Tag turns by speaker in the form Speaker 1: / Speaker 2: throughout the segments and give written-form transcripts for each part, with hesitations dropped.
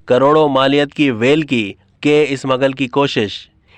Speaker 1: करोड़ों मालियत की वेल की के स्मगल की कोशिश।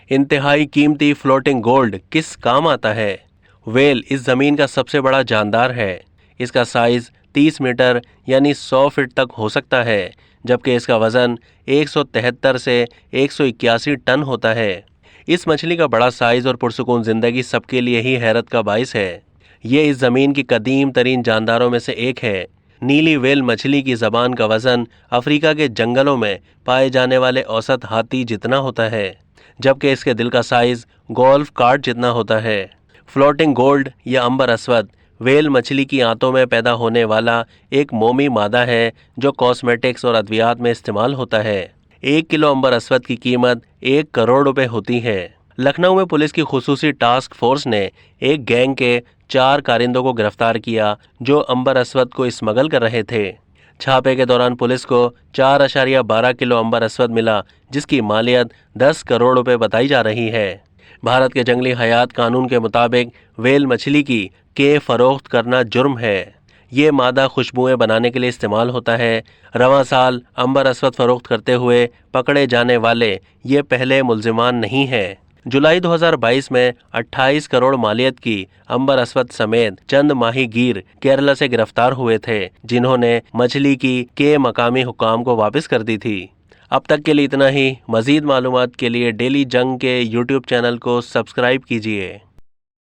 Speaker 1: इंतहाई कीमती फ्लोटिंग गोल्ड किस काम आता है? वेल इस ज़मीन का सबसे बड़ा जानदार है। इसका साइज़ 30 मीटर यानी 100 फीट तक हो सकता है, जबकि इसका वज़न 173 से 181 टन होता है। इस मछली का बड़ा साइज़ और पुरसुकून ज़िंदगी सबके लिए ही हैरत का बाइस है। ये इस ज़मीन की कदीम तरीन जानदारों में से एक है। नीली वेल मछली की ज़बान का वज़न अफ्रीका के जंगलों में पाए जाने वाले औसत हाथी जितना होता है, जबकि इसके दिल का साइज़ गोल्फ कार्ट जितना होता है। फ्लोटिंग गोल्ड या अंबर अस्वद वेल मछली की आंतों में पैदा होने वाला एक मोमी मादा है जो कॉस्मेटिक्स और अद्वियात में इस्तेमाल होता है। 1 किलो अंबर अस्वद की कीमत 1 करोड़ रुपए होती है। लखनऊ में पुलिस की खुसूसी टास्क फोर्स ने एक गैंग के 4 कारिंदों को गिरफ्तार किया जो अंबर अस्वद को स्मगल कर रहे थे। छापे के दौरान पुलिस को 4.12 किलो अंबर अस्वद मिला, जिसकी मालियत 10 करोड़ रुपए बताई जा रही है। भारत के जंगली हयात कानून के मुताबिक वेल मछली की के फरोख्त करना जुर्म है। ये मादा खुशबुएं बनाने के लिए इस्तेमाल होता है। रवां साल अंबर अस्वद फरोख्त करते हुए पकड़े जाने वाले ये पहले मुल्जिमान नहीं हैं। जुलाई 2022 में 28 करोड़ मालियत की अंबर अस्वद समेत चंद माहीगीर केरला से गिरफ्तार हुए थे, जिन्होंने मछली की के मकामी हुकाम को वापस कर दी थी। अब तक के लिए इतना ही। मज़ीद मालूमात के लिए डेली जंग के YouTube चैनल को सब्सक्राइब कीजिए।